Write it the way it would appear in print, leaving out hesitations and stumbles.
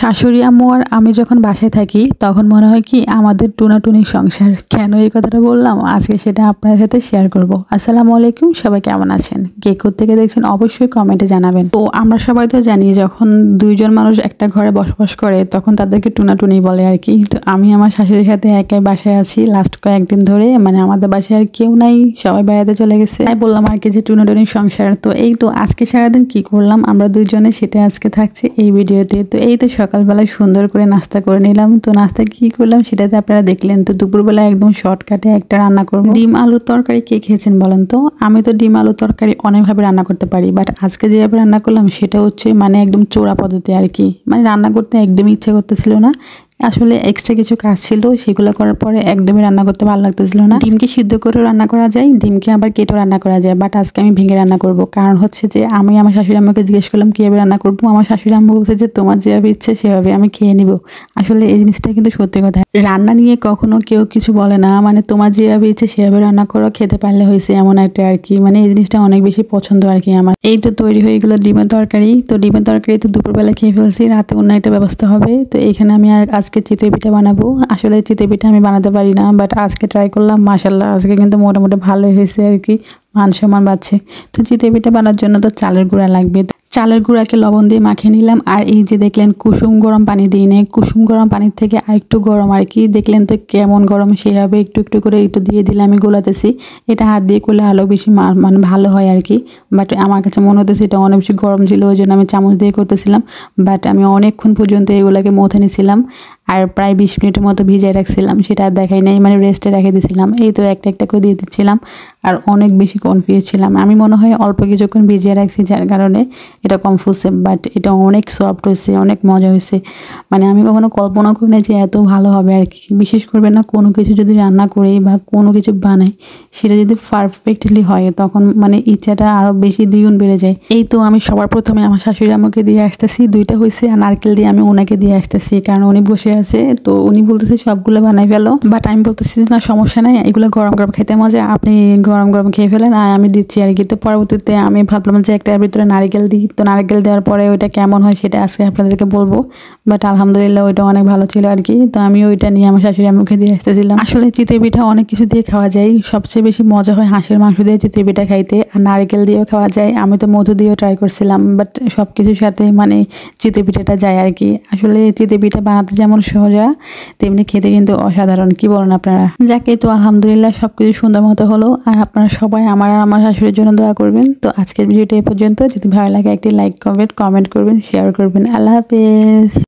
শাশুড়ি আম্মু আর আমি যখন বাসায় থাকি তখন মনে হয় কি আমাদের টুনাটুনি সংসার। কেন এই কথাটা বললাম আজকে সেটা আপনাদের সাথে শেয়ার করব। আসসালামু আলাইকুম, সবাই কেমন আছেন? কে কোত্থেকে দেখছেন অবশ্যই কমেন্টে জানাবেন। তো আমরা সবাই তো জানি যখন দুইজন মানুষ একটা ঘরে বসবাস করে তখন তাদেরকে টুনাটুনি বলে আর কি। তো আমি আমার শাশুড়ির সাথে একাই বাসায় আছি লাস্ট কয়েকদিন ধরে, মানে আমাদের বাসায় আর কেউ নাই, সবাই বেড়াতে চলে গেছে। তাই বললাম আর কি যে টুনাটুনি সংসার। তো এই তো আজকে সারাদিন কি করলাম আমরা দুইজনে সেটা আজকে থাকছে এই ভিডিওতে। তো এই তো সকালবেলায় সুন্দর করে নাস্তা করে নিলাম। তো নাস্তা কি করলাম সেটাতে আপনারা দেখলেন। তো দুপুরবেলা একদম শর্টকাটে একটা রান্না করবো, ডিম আলুর তরকারি। কে খেয়েছেন বলেন তো? আমি তো ডিম আলুর তরকারি অনেকভাবে রান্না করতে পারি, বাট আজকে যেভাবে রান্না করলাম সেটা হচ্ছে মানে একদম চোরা পদ্ধতি আর কি। মানে রান্না করতে একদমই ইচ্ছে করতেছিল না, আসলে এক্সট্রা কিছু কাজ ছিল সেগুলো করার পরে একদমই রান্না করতে ভালো লাগতেছিল না। ডিমকে সিদ্ধ করেও রান্না করা যায়, ডিমকে আবার কেটেও রান্না করা যায়, বাট আজকে আমি ভেঙে রান্না করব। কারণ হচ্ছে যে আমি আমার শাশুড়ি আম্মাকে জিজ্ঞেস করলাম কীভাবে রান্না করবো। আমার শাশুড়ি আম্মা বলছে যে তোমার যেভাবে ইচ্ছে সেভাবে আমি খেয়ে নিব। আসলে এই জিনিসটা কিন্তু সত্যি কথা, রান্না নিয়ে কখনো কেউ কিছু বলে না, মানে তোমার যেভাবে ইচ্ছে সেভাবে রান্না করো, খেতে পারলে হয়েছে, এমন একটা আর কি। মানে এই জিনিসটা অনেক বেশি পছন্দ আর কি আমার। এই তো তৈরি হয়ে গেলো ডিমের তরকারি। তো ডিমের তরকারি তো দুপুরবেলা খেয়ে ফেলছি, রাতে অন্য একটা ব্যবস্থা হবে। তো এখানে আমি আজকে চিতই পিঠা বানাবো। আসলে চিতই পিঠা আমি বানাতে পারি না, বাট আজকে ট্রাই করলাম, মাশাল্লাহ আজকে কিন্তু মোটামুটি ভালোই হয়েছে আর কি, মান সম্মান পাচ্ছে। তো চিতই পিঠা বানার জন্য তো চালের গুঁড়া লাগবে। চালের গুঁড়াকে লবণ দিয়ে মাখিয়ে নিলাম। আর এই যে দেখলেন কুসুম গরম পানি দিই নেই, কুসুম গরম পানির থেকে আর একটু গরম আর কি। দেখলেন তো কেমন গরম, সেভাবে একটু একটু করে একটু দিয়ে দিলে আমি গোলাতেছি। এটা হাত দিয়ে করলে আরও বেশি মানে ভালো হয় আর কি। বাট আমার কাছে মনে হতেছে এটা অনেক বেশি গরম ছিল, ওই জন্য আমি চামচ দিয়ে করতেছিলাম। বাট আমি অনেকক্ষণ পর্যন্ত এগুলাকে মথে নিয়েছিলাম আর প্রায় 20 মিনিটের মতো ভিজিয়ে রাখছিলাম, সেটা আর দেখাই নাই, মানে রেস্টে রেখে দিয়েছিলাম। এই তো একটা একটা করে দিয়ে দিচ্ছিলাম আর অনেক বেশি কনফিউজ ছিলাম। আমি মনে হয় অল্প কিছুক্ষণ ভিজিয়ে রাখছি যার কারণে এটা কম ফুলছে, বাট এটা অনেক সফট হয়েছে, অনেক মজা হয়েছে। মানে আমি কখনো কল্পনা করি না যে এত ভালো হবে আর কি। বিশেষ করবে না কোনো কিছু যদি রান্না করি বা কোনো কিছু বানাই সেটা যদি পারফেক্টলি হয় তখন মানে ইচ্ছাটা আরও বেশি দ্বিগুণ বেড়ে যায়। এই তো আমি সবার প্রথমে আমার শাশুড়ি আমাকে দিয়ে আসতেছি, দুইটা হয়েছে, আর নারকেল দিয়ে আমি ওনাকে দিয়ে আসতেছি, কারণ উনি বসে আছে। তো উনি বলতেছে সবগুলো বানাই ফেলো, বাট আমি বলতেছি না সমস্যা নাই, এগুলো গরম গরম খেতে মজা, আপনি গরম গরম খেয়ে ফেলেন আর আমি দিচ্ছি আর কি। তো পরবর্তীতে আমি ভাবলাম যে একটার ভিতরে নারকেল দিই। তো নারকেল দেওয়ার পরে ওইটা কেমন হয় সেটা আজকে আপনাদেরকে বলবো, বাট আলহামদুলিল্লাহ ওইটা অনেক ভালো ছিল আর কি। তো আমি ওইটা নিয়ে আমার শাশুড়ি মুখে দিয়ে আসতেছিলাম। আসলে চিতই পিঠা অনেক কিছু দিয়ে খাওয়া যায়, সবচেয়ে বেশি মজা হয় হাঁসের মাংস দিয়ে চিতই পিঠা খাইতে, আর নারকেল দিয়েও খাওয়া যায়। আমি তো মধু দিয়েও ট্রাই করছিলাম, বাট সব কিছুর সাথে মানে চিতই পিঠাটা যায় আর কি। আসলে চিতই পিঠা বানাতে যেমন সোজা তেমনি খেতে কিন্তু অসাধারণ, কি বলেন আপনারা? যাকে তো আলহামদুলিল্লাহ সবকিছু সুন্দর মতো হলো। আর আপনারা সবাই আমার আর আমার শাশুড়ির জন্য দোয়া করবেন। তো আজকের ভিডিওটা এই পর্যন্ত, যদি ভালো লাগে একটি লাইক করবেন, কমেন্ট করবেন, শেয়ার করবেন। আল্লাহ হাফেজ।